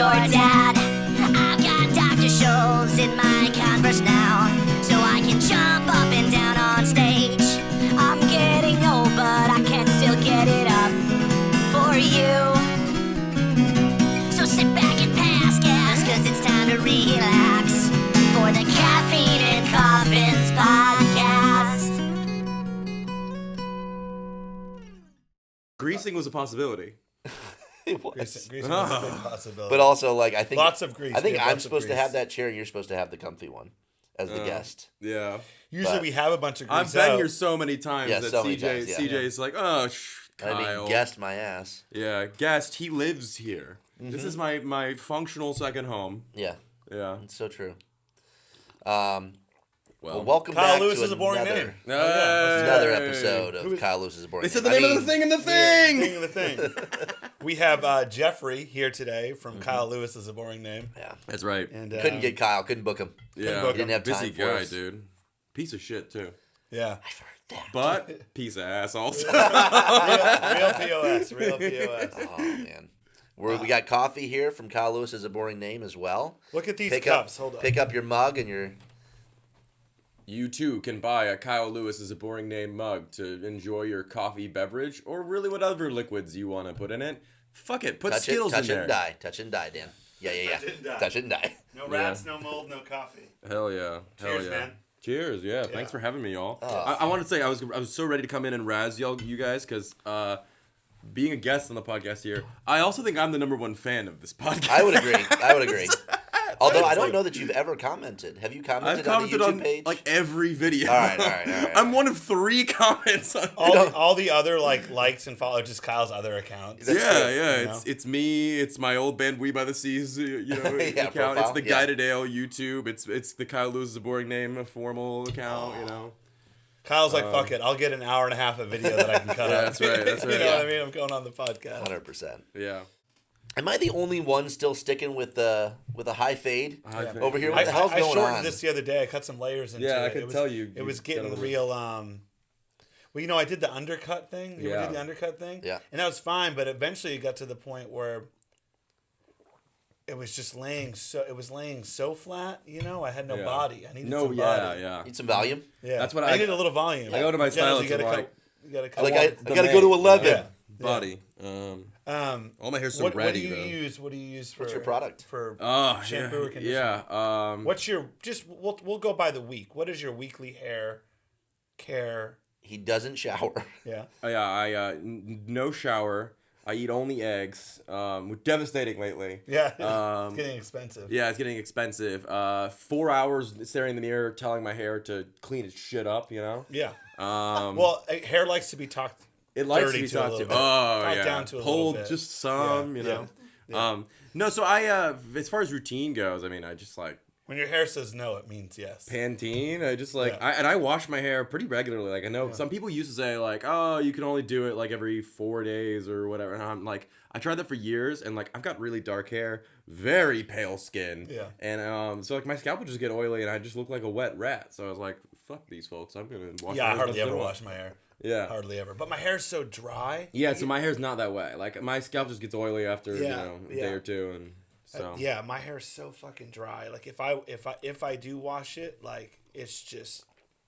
your dad. I've got Dr. Scholl's in my Converse now, so I can jump up and down on stage. I'm getting old, but I can still get it up for you. So sit back and pass gas, cause it's time to relax for the Caffeine and Coffins podcast. Greasing was a possibility. It was. Greasing was a big possibility. But also, like, I think Lots of grease. I think We have I'm lots of supposed to grease. have that chair, and you're supposed to have the comfy one as the guest. Yeah. Usually but- we have a bunch of grease. I've been out. here so many times Yeah, that so many CJ, times, yeah. CJ's like, oh, I Kyle. mean, guest my ass. Yeah, guest. He lives here. Mm-hmm. This is my functional second home. Yeah, Yeah. it's so true. Well, Well, welcome Kyle back Lewis to is a boring another, name. another Hey. episode Who of is- Kyle Lewis is a boring They said the name. name of the thing in the thing. Thing of the thing. We have Jeffrey here today from Kyle Lewis is a boring name. Yeah, That's right. And couldn't get Kyle, couldn't book him. Yeah. book Didn't have time Busy for guy, us. dude. Piece of shit too. Yeah. I've heard that. But piece of ass also. Real POS. Real POS. Oh man, we got coffee here from Kyle Lewis is a boring name as well. Look at these Pick cups. up, Hold on. pick up your mug and your. You too can buy a Kyle Lewis is a boring name mug to enjoy your coffee beverage or really whatever liquids you want to put in it. Fuck it, put Touch it, Skittles touch in it there. and die. Touch it and die, Dan. Yeah. Touch it and die. Touch it and die. No rats, no mold, no coffee. Hell yeah. Hell Cheers, yeah. man. Cheers, yeah. Thanks for having me, y'all. Oh. I want to say I was so ready to come in and razz you guys because being a guest on the podcast here, I also think I'm the #1 fan of this podcast. I would agree. Although I don't like- know that you've ever commented. Have you I've commented, commented on the YouTube on page? like every video. All right. I'm one of 3 comments on. All the other likes and follows just Kyle's other accounts. That's Yeah, true, yeah. you know? It's me. It's my old band We by the Seas. Yeah, account. profile, It's the yeah. Guided Ale YouTube. It's the Kyle Lewis is a boring name, a formal account. You know. Kyle's like, fuck it. I'll get an hour and a half of video that I can cut Yeah, out. that's right, that's You right. know Yeah. what I mean? I'm going on the podcast. 100%. Yeah. Am I the only one still sticking with a high fade High fade. over here? I, What the hell's I going shortened on? this the other day. I cut some layers into it. Yeah, I could It was- tell you. It was you getting got a real. Well, you know, I did the undercut thing. You ever Yeah. did the undercut thing? Yeah. And that was fine, but eventually it got to the point where it was just laying so flat. You know, I had no Yeah. body. I needed No, some yeah, body. yeah. Need some volume? Yeah. That's what I I- needed a little volume. I go to my Generally, stylist and I'm you gotta cut. Like one- I gotta go to 11. Yeah. Body. All my hair's so What ratty do you though. use? What do you use for What's your product? for Oh, shampoo or yeah. conditioner? Yeah. What's your we'll go by the week. What is your weekly hair care? He doesn't shower. Yeah. Yeah. No shower. I eat only eggs. Devastating lately. Yeah. Um, It's getting expensive. Yeah, it's getting expensive. 4 hours staring in the mirror, telling my hair to clean its shit up. You know. Yeah. Well, Hair likes to be talked. it likes dirty to be to a talked little to. bit. Oh Talked yeah. down to a little Pulled bit. just some. Yeah, You know. yeah. No. So I as far as routine goes, I mean, I just like. When your hair says no, it means yes. Pantene. I just like Yeah. I wash my hair pretty regularly. Like I know some people used to say like, oh, you can only do it like every 4 days or whatever. And I'm like, I tried that for years, and like I've got really dark hair, very pale skin. Yeah. And so like my scalp would just get oily, and I just look like a wet rat. So I was like, fuck these folks. I'm gonna wash. Yeah, my I hair hardly as much as ever want. wash my hair. Yeah. Hardly ever. But my hair's so dry. Yeah. So my hair's not that way. Like my scalp just gets oily after a Yeah, day or two, and so Yeah, my hair's so fucking dry. Like if I do wash it, like it's just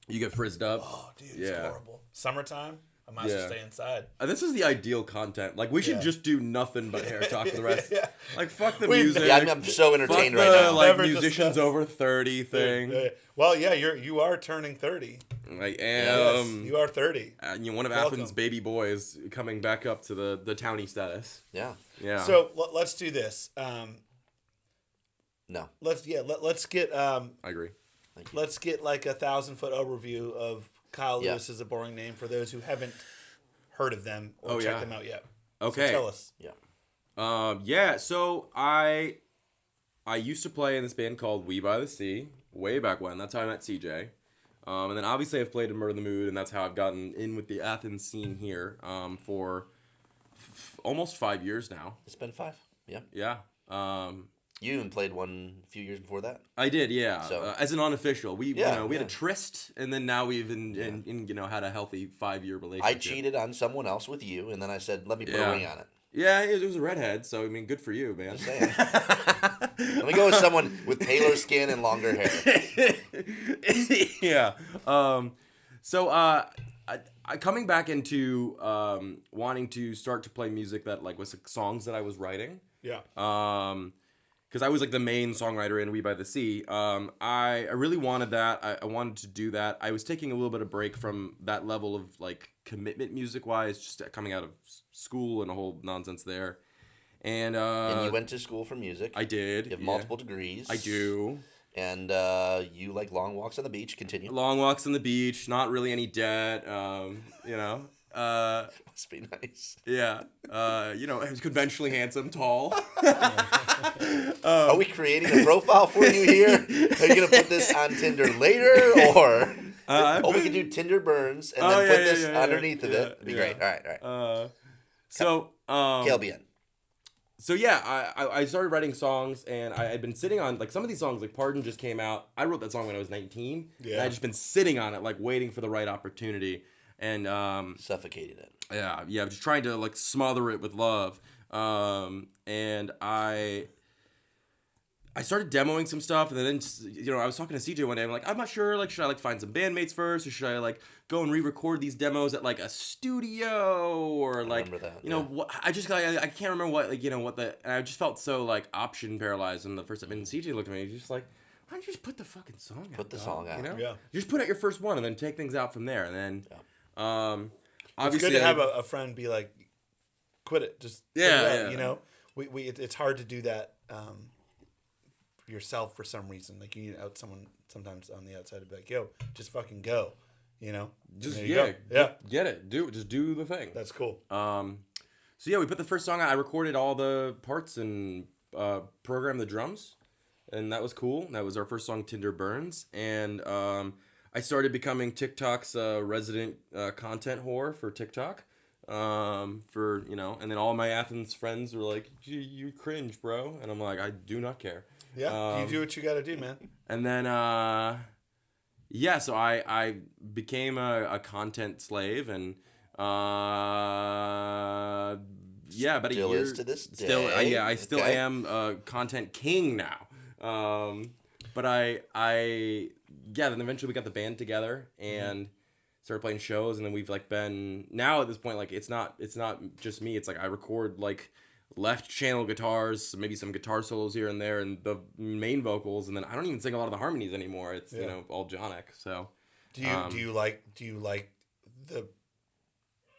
you get frizzed up. oh dude, it's Yeah. horrible. Summertime, I might as well Yeah. stay inside. This is the ideal content. Like we should Yeah. just do nothing but hair talk for the rest. Yeah. Like fuck the We- music. Yeah, I'm so entertained Fuck right the, now. like Never musicians discuss- over 30 thing. Well, yeah, you are turning 30. Like Yes, you are 30. one of Welcome. Athens' baby boys coming back up to the townie status. Yeah. Yeah. So let's do this. No. Let's get I agree. let's get like 1,000-foot overview of Kyle Yeah. Lewis is a boring name for those who haven't heard of them or Oh, checked yeah. them out yet. Okay. So tell us. Yeah. Yeah. So I used to play in this band called We by the Sea way back when. That's how I met CJ. And then obviously I've played in Murder the Mood, and that's how I've gotten in with the Athens scene here for almost 5 years now. It's been 5. Yeah. Yeah. You even played one a few years before that. I did, yeah. So- As an unofficial, we Yeah, we had yeah. a tryst, and then now we've had a healthy 5-year relationship. I cheated on someone else with you, and then I said, let me put Yeah. a ring on it. Yeah, it was a redhead, so I mean, good for you, man. Just saying. Let me go with someone with paler skin and longer hair. Yeah. So coming back into wanting to start to play music that like was songs that I was writing. Yeah. Because I was like the main songwriter in We by the Sea. I really wanted that. I wanted to do that. I was taking a little bit of break from that level of like commitment music wise, just coming out of school and a whole nonsense there. And And you went to school for music. I did. You have yeah. multiple degrees. I do. And you like long walks on the beach. Continue. Long walks on the beach, not really any debt. You know. Must be nice. Yeah. You know, conventionally handsome, tall. Are we creating a profile for you here? Are you gonna put this on Tinder later, or we can do Tinder burns and then put this underneath of it? It'd be great. All right. So KLBN. So yeah, I started writing songs, and I had been sitting on like some of these songs. Like Pardon just came out. I wrote that song when I was 19. Yeah. And I just been sitting on it, like waiting for the right opportunity, and Suffocating it. yeah, just trying to like smother it with love. And I started demoing some stuff, and then you know I was talking to CJ one day. I'm like, I'm not sure. Like, should I like find some bandmates first, or should I like go and re-record these demos at like a studio, or like you know what? I can't remember what like you know what the. And I just felt so like option paralyzed. And the first time, and CJ looked at me, he's just like, why don't you just put the fucking song out? Put the song out. You know? Yeah. Just put out your first one, and then take things out from there. And then, It's obviously, good to have a friend be like, quit it. Just put it out, you know, it's hard to do that yourself for some reason. Like you need out someone sometimes on the outside to be like, yo, just fucking go. You know, just go. get it. Just do the thing. That's cool. So yeah, we put the first song out. I recorded all the parts and programmed the drums, and that was cool. That was our first song, Tinder Burns, and I started becoming TikTok's resident content whore for TikTok. For you know, and then all my Athens friends were like, "You cringe, bro," and I'm like, "I do not care." Yeah, you do what you got to do, man. And then yeah, so I became a content slave, and yeah, about Still a year. is to this day. Still, I still Okay. am a content king now. But yeah, then eventually we got the band together and started playing shows, and then we've like been now at this point like it's not just me. It's like I record like left channel guitars, maybe some guitar solos here and there, and the main vocals, and then I don't even sing a lot of the harmonies anymore. It's you know all Jonic. So Do you like the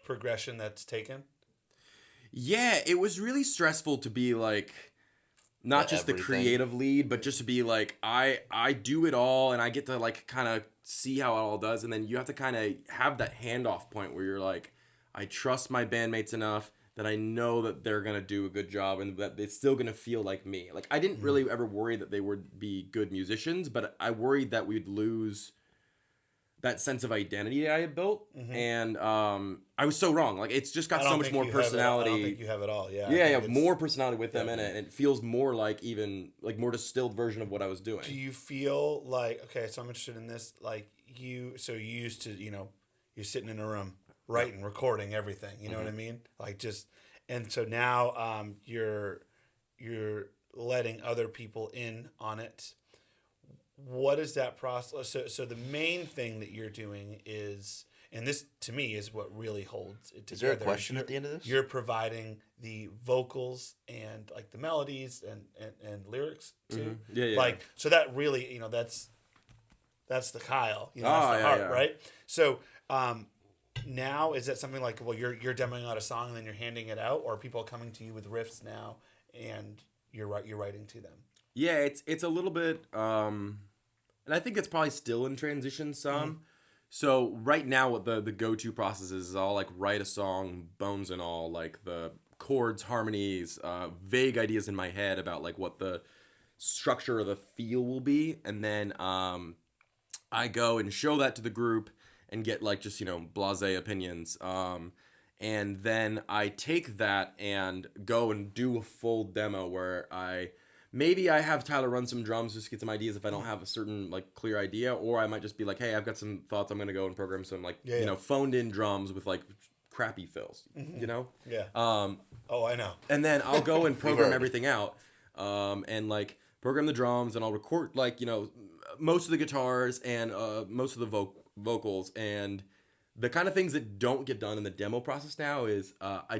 progression that's taken? yeah, it was really stressful to be like not just the everything. creative lead, but just to be like I do it all, and I get to like kind of see how it all does, and then you have to kind of have that handoff point where you're like, I trust my bandmates enough that I know that they're gonna do a good job, and that it's still gonna feel like me. Like I didn't really ever worry that they would be good musicians, but I worried that we'd lose that sense of identity I had built, and I was so wrong. Like it's just got so much more personality. I don't think you have it all. Yeah. Yeah, more personality with them in it, and it feels more like even like more distilled version of what I was doing. Do you feel like okay? So I'm interested in this. Like you used to, you know, you're sitting in a room writing, recording everything. You know what I mean? Like just, and so now you're letting other people in on it. What is that process? So the main thing that you're doing is, and this to me is what really holds it together. Is there a question at the end of this? You're providing the vocals and like the melodies and lyrics too. Yeah. Like so that really, you know, that's the Kyle, you know, that's the heart, right? So now is that something like, well, you're demoing out a song and then you're handing it out, or are people coming to you with riffs now and you're writing to them? Yeah, it's a little bit, and I think it's probably still in transition some. So right now, what the go-to process is I'll like write a song, bones and all, like the chords, harmonies, vague ideas in my head about like what the structure or the feel will be, and then I go and show that to the group and get like just blasé opinions. And then I take that and go and do a full demo where maybe I have Tyler run some drums just to get some ideas if I don't have a certain like clear idea, or I might just be like, hey, I've got some thoughts. I'm gonna go and program some phoned in drums with like crappy fills, you know? Yeah. Oh, I know. And then I'll go and program everything out, and like program the drums, and I'll record like, you know, most of the guitars and most of the vocals, and the kind of things that don't get done in the demo process now is I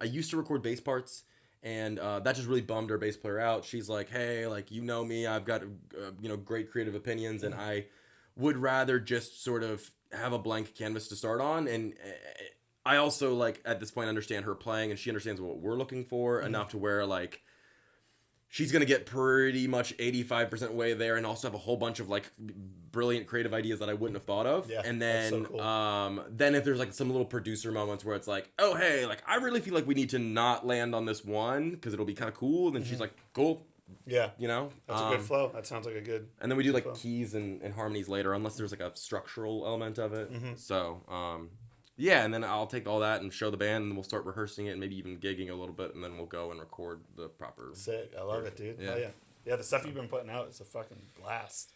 used to record bass parts, and that just really bummed our bass player out. She's like, hey, like, you know me, I've got you know, great creative opinions, and I would rather just sort of have a blank canvas to start on. And I also, like, at this point understand her playing, and she understands what we're looking for enough to where, like, she's going to get pretty much 85% way there, and also have a whole bunch of, like, brilliant creative ideas that I wouldn't have thought of. Yeah, and then, that's so cool. Then if there's, like, some little producer moments where it's like, oh, hey, like, I really feel like we need to not land on this one because it'll be kind of cool. And then she's like, cool. Yeah. You know? That's a good flow. That sounds like a good. And then we do, like, flow. keys and harmonies later, unless there's, like, a structural element of it. So, yeah, and then I'll take all that and show the band, and then we'll start rehearsing it and maybe even gigging a little bit, and then we'll go and record the proper... Sick. I love it, dude. Yeah. Hell yeah. Yeah, the stuff you've been putting out is a fucking blast.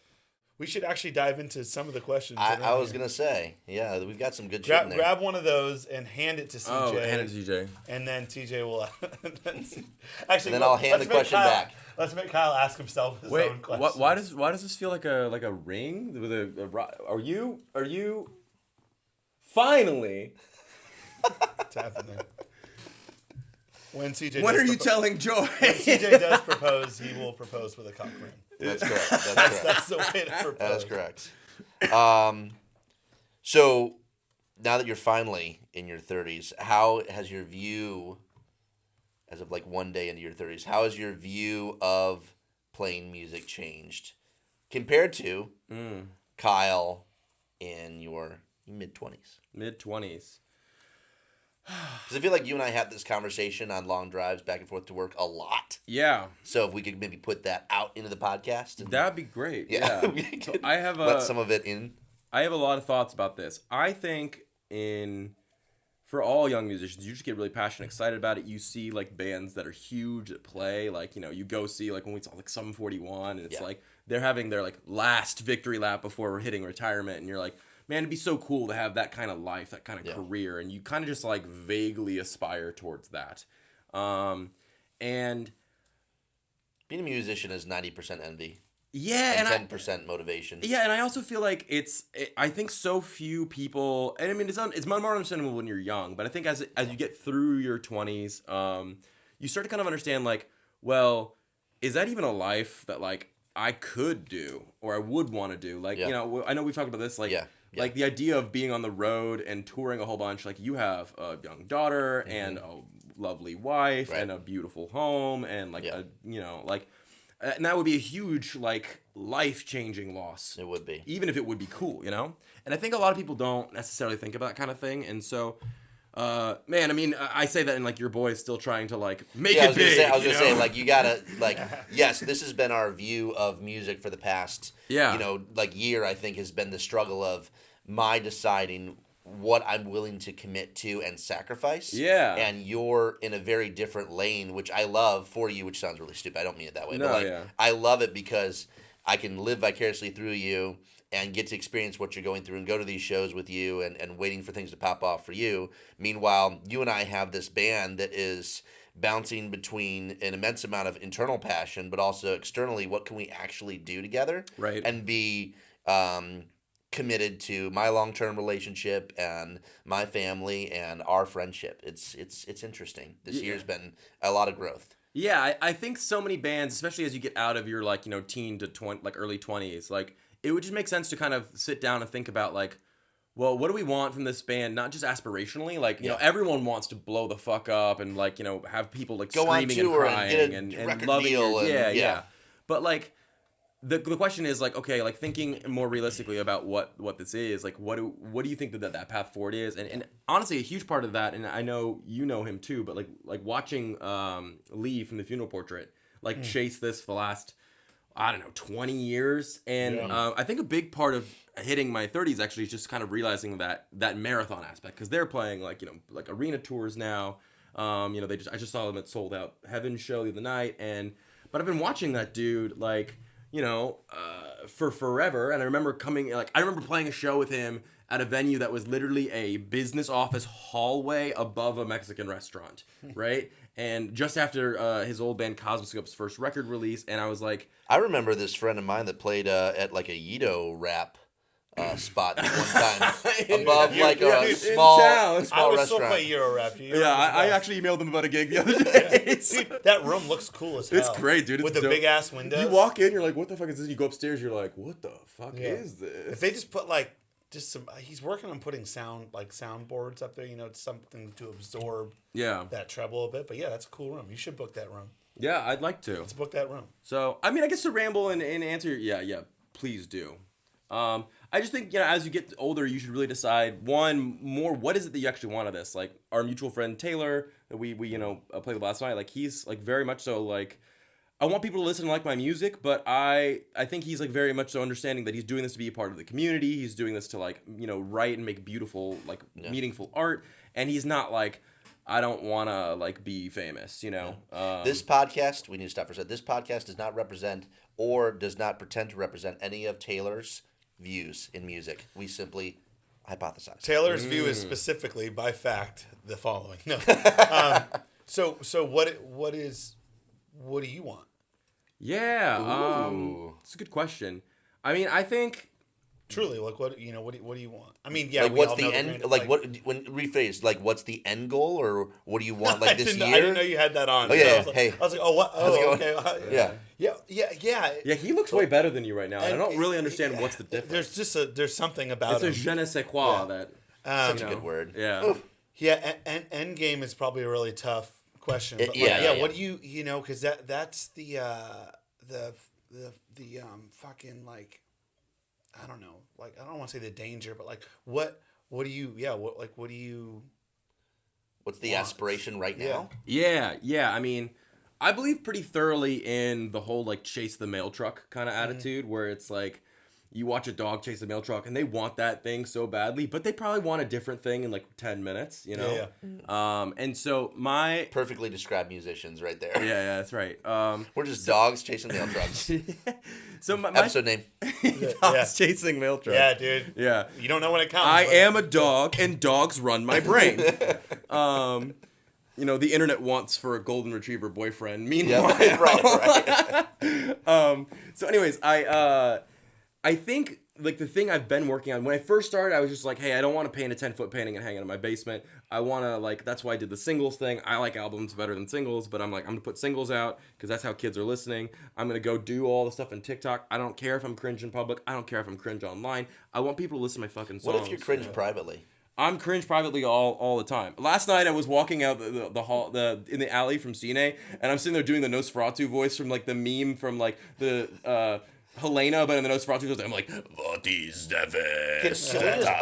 We should actually dive into some of the questions. I was going to say, yeah, we've got some good shit in there. Grab one of those and hand it to CJ. Oh, hand it to CJ. And then TJ will... actually, then I'll hand the question back. Let's make Kyle ask himself his own question. Why does this feel like a ring with a are you finally... It's happening. When are you telling Joy? When CJ does propose, he will propose with a cock ring. That's correct. That's correct. That's the way to propose. That is correct. So now that you're finally in your 30s, how has your view, as of like one day into your 30s, how has your view of playing music changed compared to Kyle in your mid-20s? Mid-20s. Because I feel like you and I have this conversation on long drives back and forth to work a lot. Yeah. So if we could maybe put that out into the podcast. That'd be great. Yeah. So I have let some of it in. I have a lot of thoughts about this. I think for all young musicians, you just get really passionate, excited about it. You see like bands that are huge that play, like, you know, you go see like when we saw like Sum 41, and it's like they're having their like last victory lap before we're hitting retirement, and you're like, man, it'd be so cool to have that kind of life, that kind of career, and you kind of just like vaguely aspire towards that. And being a musician is 90% envy. Yeah, and 10% motivation. Yeah, and I also feel like I think so few people, and I mean it's more understandable when you're young, but I think as you get through your 20s, you start to kind of understand like, well, is that even a life that like I could do or I would want to do? Like, you know, I know we've talked about this, like. Yeah. Like the idea of being on the road and touring a whole bunch, like you have a young daughter and a lovely wife and a beautiful home and like you know, like, and that would be a huge like life-changing loss. It would be, even if it would be cool, you know. And I think a lot of people don't necessarily think about that kind of thing, and so. Man, I mean, I say that, and like your boy is still trying to like make it big. I was gonna say, like, you gotta like, yes, this has been our view of music for the past, you know, like year. I think has been the struggle of my deciding what I'm willing to commit to and sacrifice. Yeah, and you're in a very different lane, which I love for you. Which sounds really stupid. I don't mean it that way, but like, I love it because I can live vicariously through you. And get to experience what you're going through and go to these shows with you and waiting for things to pop off for you. Meanwhile, you and I have this band that is bouncing between an immense amount of internal passion, but also externally, what can we actually do together? Right. And be committed to my long-term relationship and my family and our friendship. It's interesting. This year's been a lot of growth. Yeah, I think so many bands, especially as you get out of your like, you know, teen to early 20s, like, it would just make sense to kind of sit down and think about, like, well, what do we want from this band? Not just aspirationally. Like, you know, everyone wants to blow the fuck up and, like, you know, have people, like, go screaming and crying and loving your... Yeah. But, like, the question is, like, okay, like, thinking more realistically about what this is, like, what do you think that path forward is? And honestly, a huge part of that, and I know you know him too, but, like watching Lee from The Funeral Portrait, like, chase this for the last... I don't know, 20 years. And I think a big part of hitting my 30s actually is just kind of realizing that marathon aspect. Because they're playing, like, you know, like arena tours now. You know, I just saw them at Sold Out Heaven show the other night. But I've been watching that dude, like, you know, for forever. And I remember playing a show with him at a venue that was literally a business office hallway above a Mexican restaurant, right? And just after his old band Cosmoscope's first record release, and I was like... I remember this friend of mine that played at like a Yido rap spot one time above like a small restaurant. I would still play Euro rap. I actually emailed him about a gig the other day. Dude, that room looks cool as hell. It's great, dude. With the big ass windows. You walk in, you're like, what the fuck is this? You go upstairs, you're like, what the fuck is this? If they just put like just some, he's working on putting soundboards up there. You know, it's something to absorb that treble a bit. But yeah, that's a cool room. You should book that room. Yeah, I'd like to. Let's book that room. So, I mean, I guess to ramble and answer, yeah, please do. I just think, as you get older, you should really decide, what is it that you actually want of this? Like, our mutual friend Taylor, that we played with last night, like, he's, like, very much so, like, I want people to listen and like my music, but I think he's, like, very much so understanding that he's doing this to be a part of the community, he's doing this to, like, write and make beautiful, like, meaningful art, and he's not, like, I don't want to, like, be famous, This podcast, we need to stop for a second, this podcast does not represent or does not pretend to represent any of Taylor's views in music. We simply hypothesize. Taylor's view is specifically, by fact, the following. No. So what do you want? Yeah. It's a good question. I mean, I think truly, like, what do you want? I mean, like, what's the end? When rephrase, like, what's the end goal, or what do you want? Like this year? I didn't know you had that on. Oh yeah. So I was like, oh what? Oh okay. Yeah. Yeah, he looks way better than you right now. And I don't really understand what's the difference. There's something about it's a je ne sais quoi that. Such a good word. Yeah. Oof. Yeah, and end game is probably a really tough question. But what do you because that's the fucking, like, I don't know, like, I don't want to say the danger, but like what do you what's the aspiration right now? Yeah. I mean, I believe pretty thoroughly in the whole, like, chase the mail truck kind of attitude, where it's like you watch a dog chase a mail truck and they want that thing so badly, but they probably want a different thing in like 10 minutes, and so perfectly described musicians right there. Yeah, that's right. We're just dogs chasing mail trucks. So my episode name, dogs chasing mail trucks. Yeah, dude. Yeah, you don't know when it comes. I am a dog and dogs run my brain. The internet wants for a golden retriever boyfriend. Meanwhile, right. So anyways, I think, like, the thing I've been working on, when I first started, I was just like, hey, I don't want to paint a 10-foot painting and hang it in my basement. I want to, like, that's why I did the singles thing. I like albums better than singles, but I'm like, I'm going to put singles out because that's how kids are listening. I'm going to go do all the stuff on TikTok. I don't care if I'm cringe in public. I don't care if I'm cringe online. I want people to listen to my fucking songs. What if you're cringe privately? I'm cringe privately all the time. Last night I was walking out the hall in the alley from Cine, and I'm sitting there doing the Nosferatu voice from, like, the meme from, like, the Helena, but in the Nosferatu voice, I'm like, what is that?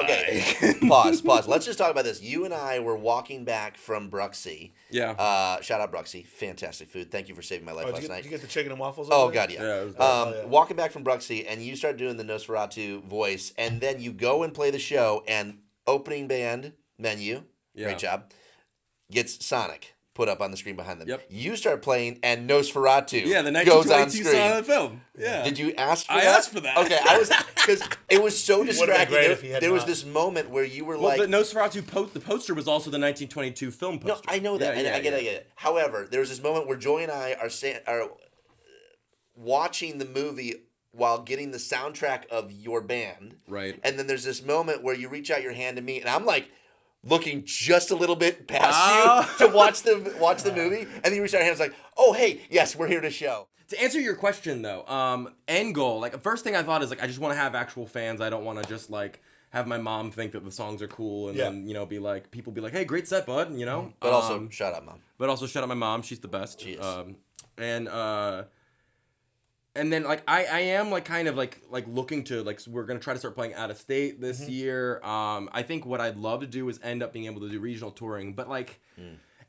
Okay, pause. Let's just talk about this. You and I were walking back from Bruxy. Yeah. Shout out Bruxy. Fantastic food. Thank you for saving my life last night. Did you get the chicken and waffles? Oh, God, yeah. Yeah, it was walking back from Bruxy, and you start doing the Nosferatu voice, and then you go and play the show, and opening band menu, great job, gets Sonic put up on the screen behind them. Yep. You start playing, and Nosferatu the goes on 1922 screen. silent film. Yeah. Did you ask for I that? asked for that. Okay, because it was so distracting. There was not. this moment where you were Well, like... the Nosferatu the poster was also the 1922 film poster. No, I know that. I get it. However, there was this moment where Joy and I are watching the movie while getting the soundtrack of your band. Right. And then there's this moment where you reach out your hand to me, and I'm like looking just a little bit past you to watch the movie, and then you reach out your hand, it's like, oh, hey, yes, we're here to show. To answer your question, though, end goal, like, the first thing I thought is, like, I just want to have actual fans. I don't want to just, like, have my mom think that the songs are cool and then, be like, people be like, hey, great set, bud, But also, shout out, Mom. But also, shout out my mom. She's the best. She is. And then, like, I am, like, kind of, like looking to, like, we're going to try to start playing out of state this year. I think what I'd love to do is end up being able to do regional touring. But, like,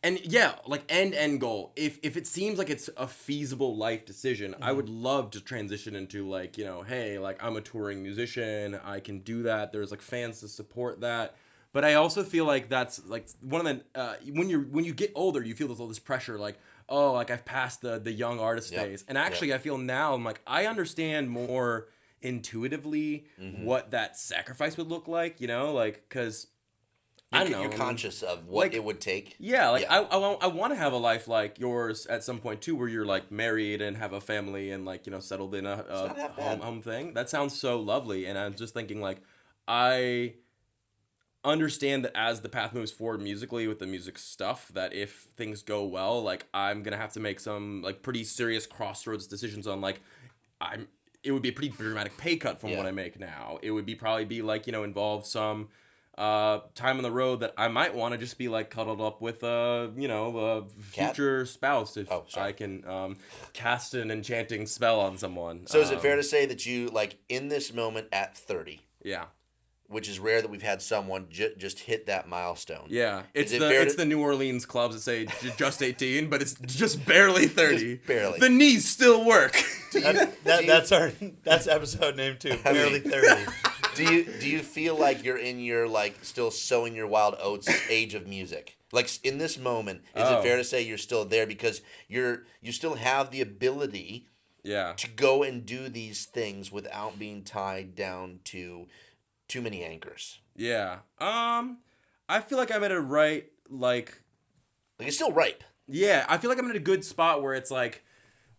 and, yeah, like, end goal. If it seems like it's a feasible life decision, I would love to transition into, like, hey, like, I'm a touring musician. I can do that. There's, like, fans to support that. But I also feel like that's, like, one of the, when you get older, you feel there's all this pressure, like, oh, like, I've passed the young artist phase. And actually, I feel now, I'm like, I understand more intuitively what that sacrifice would look like, you know, like, because I don't know. You're conscious of what it would take. Yeah, like I want to have a life like yours at some point too, where you're like married and have a family and like, you know, settled in a home thing. That sounds so lovely, and I'm just thinking like I understand that as the path moves forward musically with the music stuff, that if things go well, like I'm gonna have to make some like pretty serious crossroads decisions on like it would be a pretty dramatic pay cut from what I make now. It would probably be like, you know, involve some time on the road that I might want to just be like cuddled up with a future spouse if I can cast an enchanting spell on someone. So is it fair to say that you like in this moment at 30? Yeah. Which is rare that we've had someone just hit that milestone. Yeah, it's the New Orleans clubs that say just 18, but it's just barely 30. Just barely. The knees still work. That's episode name too. Barely 30. Do you feel like you're in your like still sowing your wild oats age of music? Like in this moment, is it fair to say you're still there because you still have the ability to go and do these things without being tied down to too many anchors? Yeah. I feel like I'm at a right like it's still ripe. Yeah, I feel like I'm in a good spot where it's like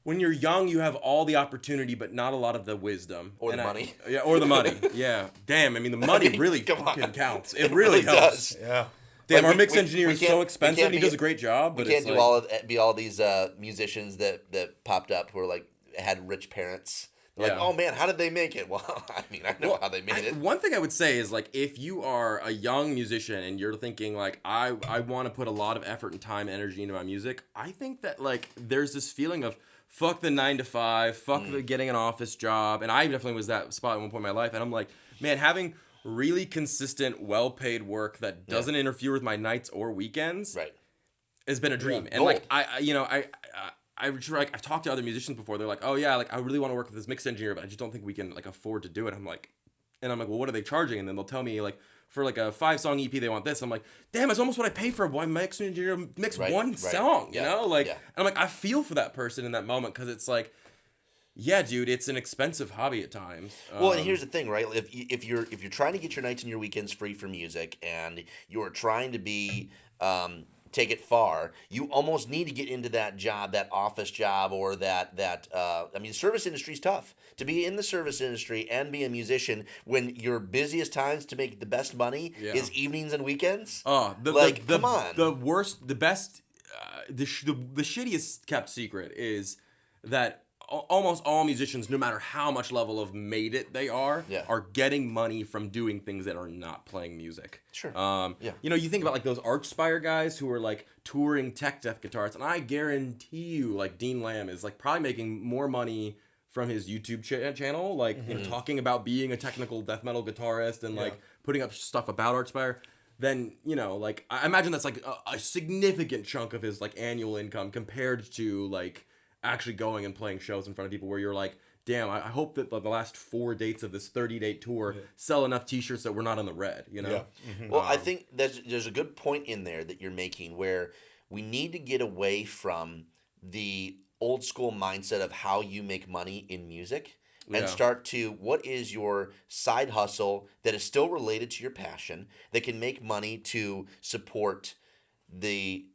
when you're young, you have all the opportunity, but not a lot of the wisdom. Or the money. Yeah, or the money. Yeah. Damn, I mean, the money really fucking counts. It really helps. Does. Yeah. Damn, our mix engineer is so expensive, and he does a great job. But we can't be all these musicians that popped up who were like had rich parents. Like, oh man, how did they make it? Well, I mean, I know how they made it. One thing I would say is like, if you are a young musician and you're thinking like, I want to put a lot of effort and time and energy into my music, I think that like there's this feeling of fuck the 9 to 5, fuck the getting an office job, and I definitely was that spot at one point in my life, and I'm like, man, having really consistent, well-paid work that doesn't interfere with my nights or weekends, has been a dream, and like I've talked to other musicians before. They're like, oh yeah, like I really want to work with this mix engineer, but I just don't think we can like afford to do it. I'm like, well, what are they charging? And then they'll tell me like for like a 5-song EP they want this. I'm like, damn, it's almost what I pay for one mix engineer mix one song. You know, like, and I'm like, I feel for that person in that moment because it's like, yeah, dude, it's an expensive hobby at times. Well, and here's the thing, right? If you're trying to get your nights and your weekends free for music, and you're trying to be take it far, you almost need to get into that job, that office job, or that I mean, the service industry is tough. To be in the service industry and be a musician when your busiest times to make the best money is evenings and weekends. Oh, come on. The worst, the best, the shittiest kept secret is that almost all musicians, no matter how much level of made it they are getting money from doing things that are not playing music. Sure. You know, you think about like those Archspire guys who are like touring tech death guitarists, and I guarantee you, like Dean Lamb is like probably making more money from his YouTube channel, like you know, talking about being a technical death metal guitarist and like putting up stuff about Archspire. Then, you know, like I imagine that's like a significant chunk of his like annual income compared to like actually going and playing shows in front of people where you're like, damn, I hope that the last 4 dates of this 30-date tour sell enough t-shirts that we're not on the red, you know? Yeah. Well, I think there's a good point in there that you're making where we need to get away from the old school mindset of how you make money in music and start to what is your side hustle that is still related to your passion that can make money to support the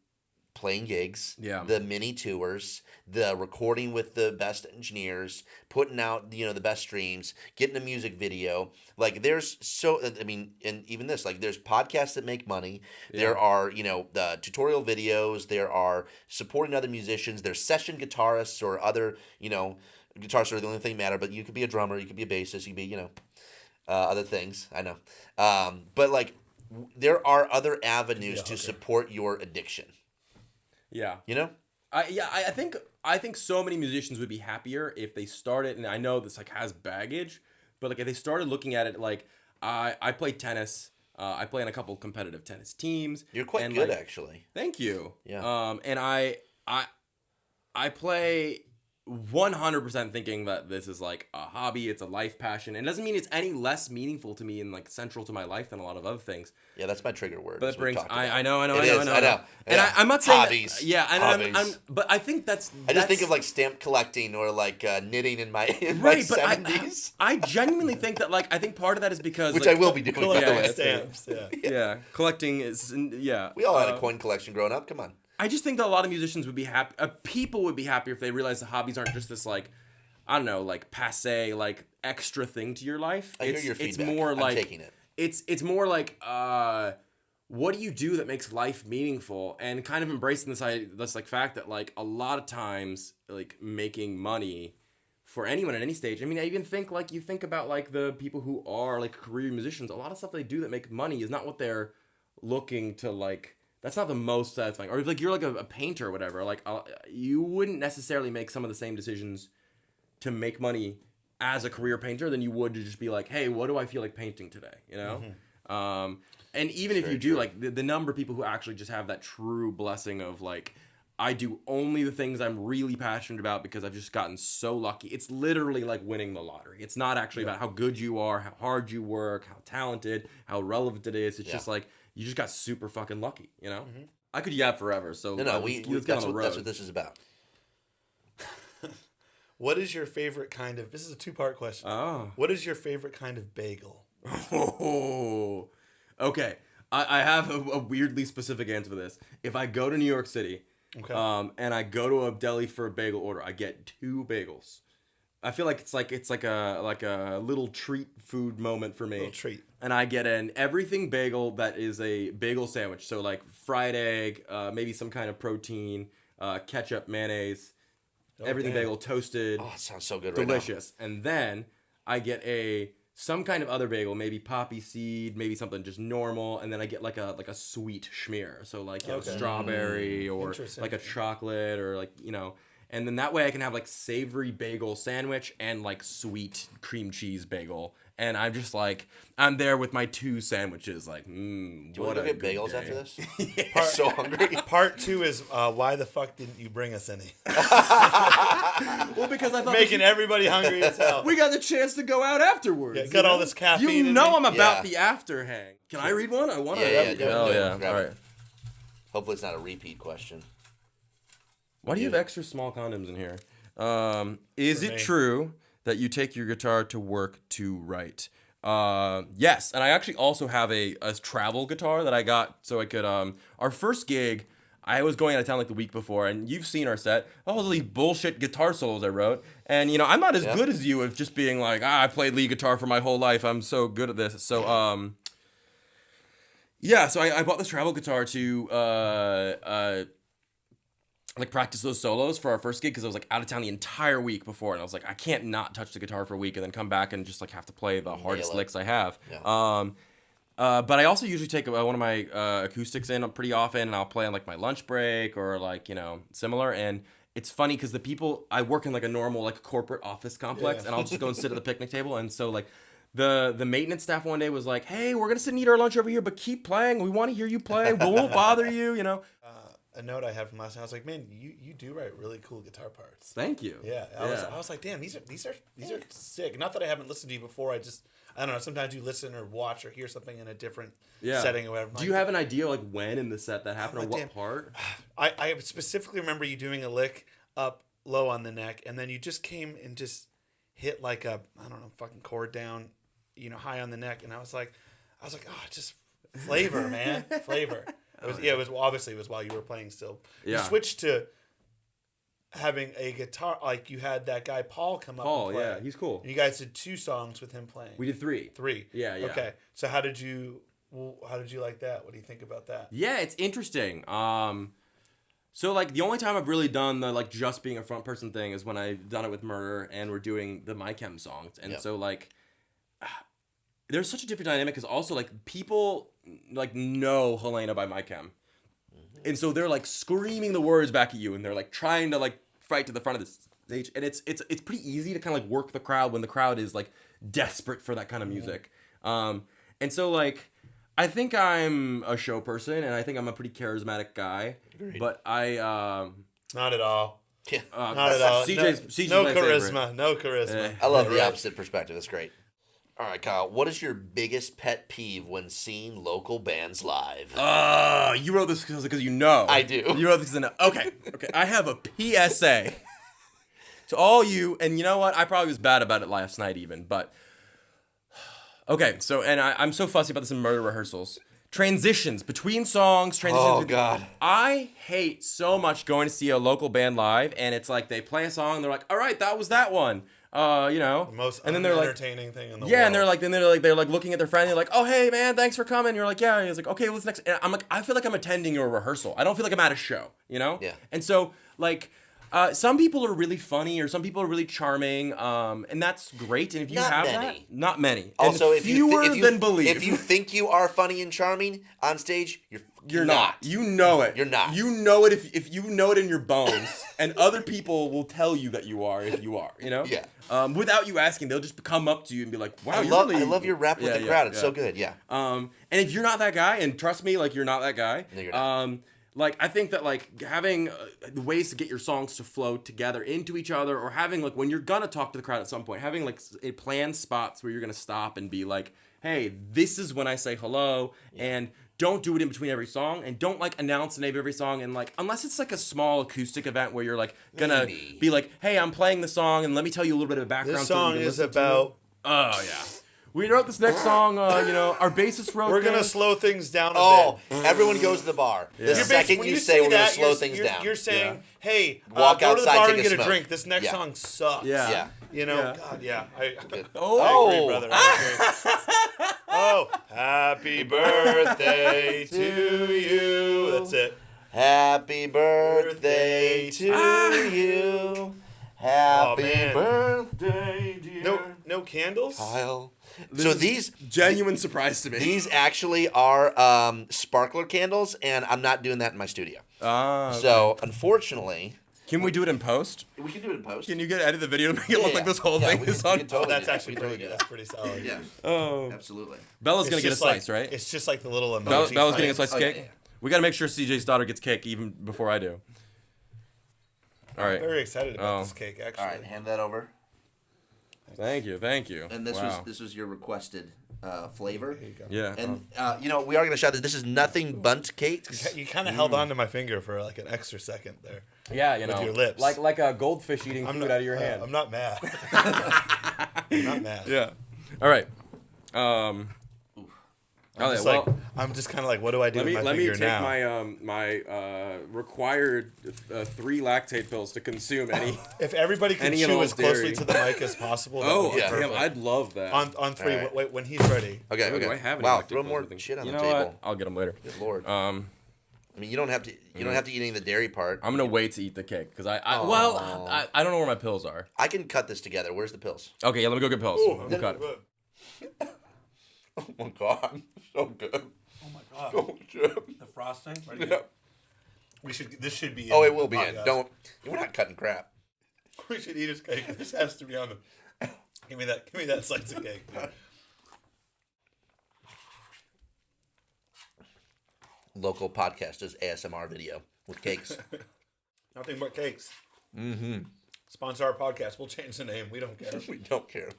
playing gigs, the mini tours, the recording with the best engineers, putting out, you know, the best streams, getting a music video. Like there's I mean, and even this, like there's podcasts that make money. There are, you know, the tutorial videos. There are supporting other musicians. There's session guitarists or other, you know, guitarists are the only thing that matter, but you could be a drummer, you could be a bassist, you could be, you know, other things. I know. But like there are other avenues to support your addiction. Yeah. You know? I think so many musicians would be happier if they started, and I know this like has baggage, but like if they started looking at it like I play tennis, I play in a couple competitive tennis teams. You're quite good, actually. Thank you. Yeah. And I play 100% thinking that this is like a hobby, it's a life passion. And it doesn't mean it's any less meaningful to me and like central to my life than a lot of other things. Yeah, that's my trigger word. But it brings, I know. I know. And I'm not saying hobbies. Hobbies. But I think I just think of like stamp collecting or like knitting in my right, 70s. I genuinely think that like I think part of that is because which like, I will be doing. Collecting stamps. Yeah, collecting is We all had a coin collection growing up. Come on. I just think that a lot of musicians would be happy. People would be happier if they realized the hobbies aren't just this like, I don't know, like passe, like extra thing to your life. I hear your feedback. It's more like I'm taking it. It's more like what do you do that makes life meaningful, and kind of embracing this like fact that like a lot of times like making money for anyone at any stage. I mean, I even think like you think about like the people who are like career musicians. A lot of stuff they do that make money is not what they're looking to like. That's not the most satisfying. Or if like you're like a painter or whatever, like you wouldn't necessarily make some of the same decisions to make money as a career painter than you would to just be like, hey, what do I feel like painting today? You know? Mm-hmm. And even if you do, like the number of people who actually just have that true blessing of like, I do only the things I'm really passionate about because I've just gotten so lucky. It's literally like winning the lottery. It's not actually about how good you are, how hard you work, how talented, how relevant it is. It's just like, you just got super fucking lucky, you know? Mm-hmm. I could yap forever, so let's get on the road. That's what this is about. What is your favorite kind of... This is a two-part question. Oh. What is your favorite kind of bagel? Oh. Okay. I have a weirdly specific answer for this. If I go to New York City, and I go to a deli for a bagel order, I get 2 bagels. I feel like it's like a little treat food moment for me. Little treat. And I get an everything bagel that is a bagel sandwich. So like fried egg, maybe some kind of protein, ketchup, mayonnaise, everything bagel, toasted. Oh, it sounds so good delicious. right now. And then I get some kind of other bagel, maybe poppy seed, maybe something just normal, and then I get like a sweet schmear. So like strawberry or like a chocolate or like, you know. And then that way I can have like savory bagel sandwich and like sweet cream cheese bagel. And I'm just like, I'm there with my 2 sandwiches. Like, do you want to get bagels day. after this? I'm so hungry. Part 2 is why the fuck didn't you bring us any? Well, because I thought making everybody hungry as hell. We got the chance to go out afterwards. Yeah, got all this caffeine. You know I'm about the after hang. Can I read one? I want to. Yeah. All right. Hopefully it's not a repeat question. Why do you have extra small condoms in here? Is it true that you take your guitar to work to write? Yes, and I actually also have a travel guitar that I got so I could. Our first gig, I was going out of town like the week before, and you've seen our set. All these bullshit guitar solos I wrote, and you know I'm not as good as you of just being like, I played lead guitar for my whole life. I'm so good at this. So so I bought this travel guitar to like practice those solos for our first gig because I was like out of town the entire week before, and I was like, I can't not touch the guitar for a week and then come back and just like have to play the hardest licks I have. Yeah. But I also usually take one of my acoustics in pretty often, and I'll play on like my lunch break or like, you know, similar. And it's funny because I work in like a normal like corporate office complex, and I'll just go and sit at the picnic table, and so like the maintenance staff one day was like, hey, we're gonna sit and eat our lunch over here, but keep playing. We want to hear you play. We won't bother you, you know. A note I had from last night, I was like, man, you do write really cool guitar parts. Thank you. Yeah, I was like, damn, these are sick. Not that I haven't listened to you before. I don't know. Sometimes you listen or watch or hear something in a different setting or whatever. Do you have an idea like when in the set that happened or what part? I specifically remember you doing a lick up low on the neck, and then you just came and just hit like a fucking chord down, you know, high on the neck, and I was like, oh, just flavor, man, flavor. It was while you were playing still. Yeah. You switched to having a guitar, like you had that guy Paul come up and play. Yeah, he's cool. And you guys did 2 songs with him playing. We did 3. 3. Yeah. Okay. So how did you like that? What do you think about that? Yeah, it's interesting. So like the only time I've really done the like just being a front person thing is when I've done it with Murder and we're doing the My Chem songs. And so like there's such a different dynamic because also like people like know Helena by My Chem. And so they're like screaming the words back at you, and they're like trying to like fight to the front of the stage, and it's pretty easy to kind of like work the crowd when the crowd is like desperate for that kind of music. And so like I think I'm a show person, and I think I'm a pretty charismatic guy. Agreed. But not at all. Yeah. Not at all. CJ's no my charisma. favorite. No charisma. I love the opposite perspective. That's great. All right, Kyle. What is your biggest pet peeve when seeing local bands live? You wrote this because you know. I do. You wrote this in okay. I have a PSA to all you, and you know what? I probably was bad about it last night even, but okay. So, and I'm so fussy about this in murder rehearsals. Transitions between songs. Oh God. I hate so much going to see a local band live, and it's like they play a song, and they're like, "All right, that was that one." You know, The most and then they're like, entertaining thing in the world. yeah, and they're like looking at their friend, and they're like, "Oh, hey, man, thanks for coming." And you're like, "Yeah." And he's like, "Okay, what's next?" And I'm like, I feel like I'm attending your rehearsal. I don't feel like I'm at a show, you know? Yeah. And so, like, some people are really funny, or some people are really charming, and that's great. And if you Not have many. that, not many. Also, and fewer than believe. If you think you are funny and charming on stage, you're not. You know it. You're not. You know it if you know it in your bones, and other people will tell you that you are if you are. You know. Yeah. Without you asking, they'll just come up to you and be like, "Wow, I love your rap with the crowd. It's so good. Yeah. And if you're not that guy, and trust me, like you're not that guy. No, you're not. Like I think that like having the ways to get your songs to flow together into each other, or having like when you're gonna talk to the crowd at some point, having like a planned spots where you're gonna stop and be like, "Hey, this is when I say hello," and don't do it in between every song, and don't like announce the name of every song, and like unless it's like a small acoustic event where you're like gonna be like, "Hey, I'm playing the song, and let me tell you a little bit of background." This song is about. Oh yeah. We wrote this next song, our bassist wrote We're this. gonna slow things down a bit. Everyone goes to the bar. The You're second when you say we're gonna slow things you're, down. You're saying, hey, Walk go to the outside, bar take and a get a smoke. drink. This next Yeah. song sucks. Yeah. Yeah. You know, Yeah. God, yeah. I Oh. agree, brother. I agree. Oh, happy birthday to you. That's it. Happy birthday to you. Happy man. birthday, dear. No candles? Kyle. So these Genuine surprise to me. these actually are sparkler candles, and I'm not doing that in my studio. Okay. So unfortunately, Can we do it in post? we can do it in post. Can you edit the video to make it look like this whole Yeah, thing we is can on? totally Oh, that's do that. actually We can pretty totally good. do That's pretty solid. Yeah, Oh. absolutely. Bella's gonna It's get a just slice, like, right? It's just like the little emoji. Bella's getting a fight. slice of Oh, cake. yeah. We gotta make sure CJ's daughter gets cake even before I do. All right. I'm very excited about this cake, actually. All right, hand that over. Thank you. And this Wow. was your requested flavor. There you go. Yeah. And we are gonna shout that this is nothing bundt cakes. You kind of held on to my finger for like an extra second there. yeah, you with know, your lips. like a goldfish eating food out of your hand. I'm not mad. I'm not mad. Yeah. All right. I'm just kind of like, what do I do with my let me finger take now? my required 3 lactate pills to consume any. If everybody could any and chew all as closely dairy. to the mic as possible, that Oh would be yeah. damn! perfect. I'd love that. On 3, All right. wait, when he's ready. Okay, Do okay. I have any Wow, lactate throw pills, more I think? shit on You the know table. what? I'll get them later. Good lord. Um, I mean, you don't have to eat any of the dairy part. I'm gonna wait to eat the cake because I don't know where my pills are. I can cut this together. Where's the pills? Okay, yeah, let me go get pills. We'll cut it. Oh my god, so good. Oh my god, So good. the frosting. Yeah. This should be. Oh, in it will the be in. podcast. We're not cutting crap. We should eat his cake. This has to be on the. Give me that slice of cake. Dude. Local podcasters ASMR video with cakes. Nothing but cakes. Mm-hmm. Sponsor our podcast. We'll change the name. We don't care. We don't care.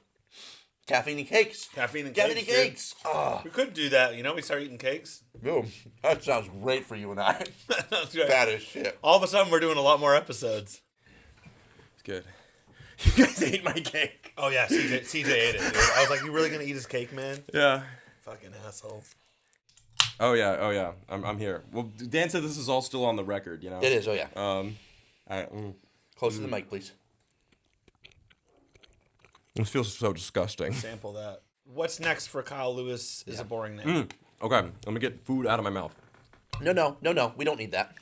Caffeine and cakes. Caffeine and Caffeine cakes. and cakes. Oh, We could do that. We start eating cakes. no, that sounds great for you and I. That's right. Fat as shit. All of a sudden, we're doing a lot more episodes. It's good. You guys ate my cake. Oh yeah, CJ ate it, dude. I was like, "You really gonna eat his cake, man?" Yeah. Fucking asshole. Oh yeah. I'm here. Well, Dan said this is all still on the record. You know. It is. Oh yeah. Close to the mic, please. This feels so disgusting. Sample that. What's next for Kyle Lewis is a boring name. Okay, let me get food out of my mouth. No. We don't need that.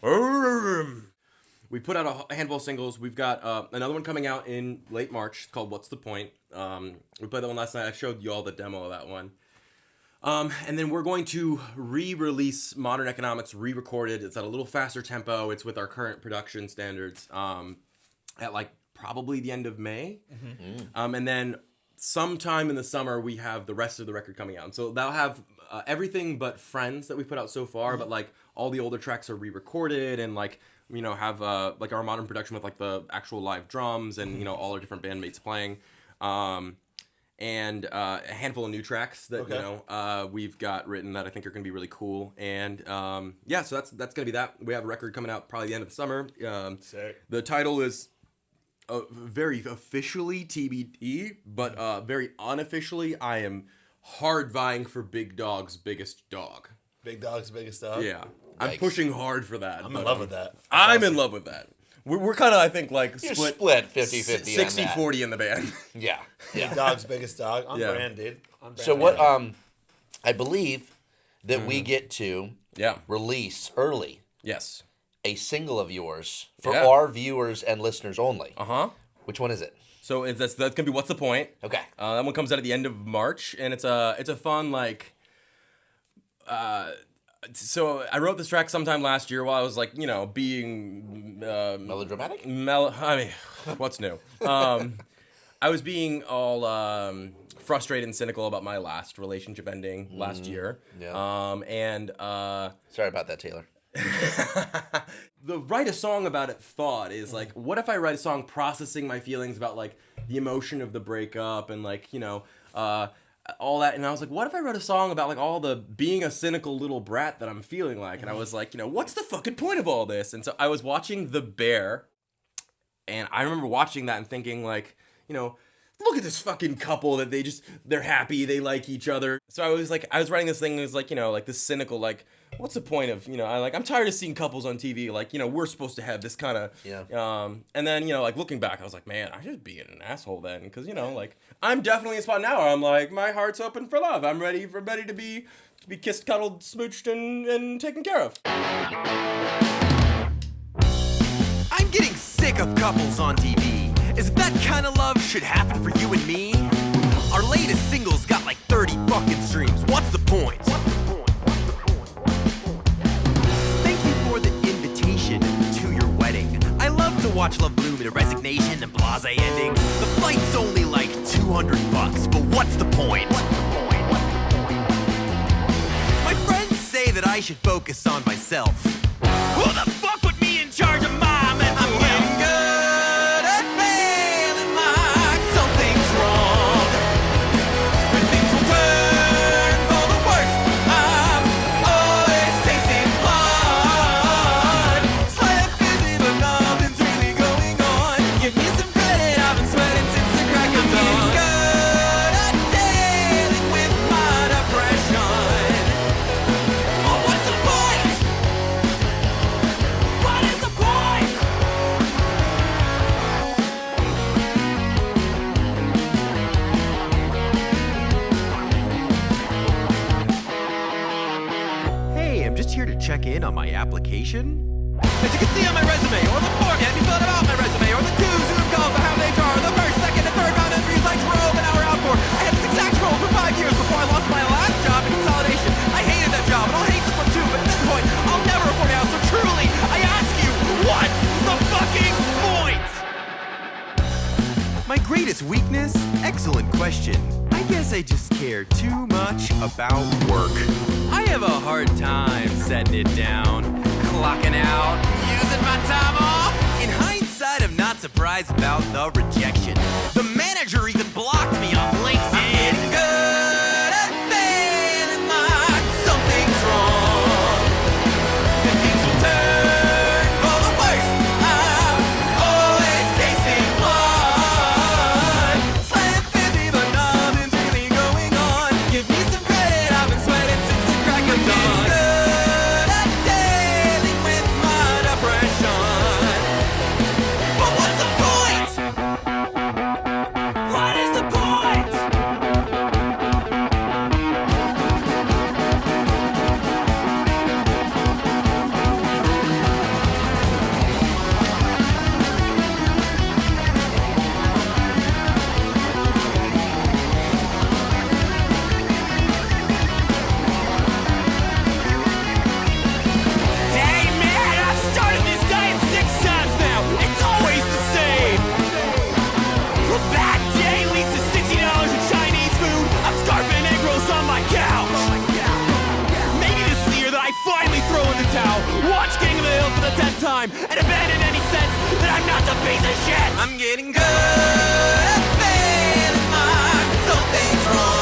We put out a handful of singles. We've got another one coming out in late March called "What's the Point." We played that one last night. I showed you all the demo of that one. And then we're going to re-release Modern Economics re-recorded. It's at a little faster tempo. It's with our current production standards at like probably the end of May. Mm-hmm. And then sometime in the summer, we have the rest of the record coming out. And so that'll have everything but Friends that we put out so far, but like all the older tracks are re-recorded and like have like our modern production with like the actual live drums and all our different bandmates playing, and a handful of new tracks that we've got written that I think are going to be really cool. And so that's going to be that. We have a record coming out probably the end of the summer. The title is very officially TBD, but very unofficially, I am hard vying for Big Dog's Biggest Dog. Big Dog's Biggest Dog? Yeah. I'm pushing hard for that. I'm in love with that. I'm in love with that. We're kind of, I think, like You're split 50-50 60-40 in the band. Yeah. Big Dog's Biggest Dog. On brand, dude. On brand. So what I believe that we get to release early. Yes. A single of yours for our viewers and listeners only. Uh-huh. Which one is it? So that's going to be What's the Point? Okay. That one comes out at the end of March, and it's a fun, like... So I wrote this track sometime last year while I was like, being melodramatic. I mean, what's new? I was being all frustrated and cynical about my last relationship ending last year. Yeah. Sorry about that, Taylor. The write a song about it thought is like, what if I write a song processing my feelings about like the emotion of the breakup and like all that, and I was like, what if I wrote a song about like all the being a cynical little brat that I'm feeling like, and I was like, what's the fucking point of all this? And so I was watching The Bear, and I remember watching that and thinking like, look at this fucking couple that they're happy, they like each other. So I was writing this thing that was like, like this cynical, like, what's the point of, I'm tired of seeing couples on TV, like, we're supposed to have this kind of, and then, like, looking back, I was like, man, I should be an asshole then, because, like, I'm definitely in a spot now where I'm like, my heart's open for love, I'm ready to be kissed, cuddled, smooched, and taken care of. I'm getting sick of couples on TV. As if that kind of love should happen for you and me. Our latest single's got like 30 fucking streams. What's the point? Thank you for the invitation to your wedding. I love to watch love bloom into resignation and blase endings. The flight's only like $200, but what's the point? My friends say that I should focus on myself. Who the fuck put me in charge of my mental health? Check in on my application? As you can see on my resume, or the form you had me fill out my resume, or the 2 Zoom calls I have HR, the first, second, and third round interviews I drove an hour out for. I had this exact role for 5 years before I lost my last job in consolidation. I hated that job, and I'll hate this one too, but at this point, I'll never afford a house, so truly, I ask you, what's the fucking point? My greatest weakness? Excellent question. I guess I just care too much about work. I have a hard time setting it down, clocking out, using my time off. In hindsight, I'm not surprised about the rejection. The manager even blocked me on LinkedIn. I'm getting good at feeling like something's wrong. And things will turn for the worst. I'm always tasting blood. Slightly busy, but nothing's really going on. Give me some credit, I've been sweating since the crack of dawn. Good at dealing with my depression. But what's the point? What is the point? Hey man, I've started this diet 6 times now. It's always the same. A bad day leads to $60 in Chinese food. I'm scarfing egg rolls on my couch. Maybe this is the year that I finally throw in the towel. Watch Gang of the Hill for the 10th time and abandon any sense that I'm not a piece of shit. I'm getting good at failing marks, so things wrong.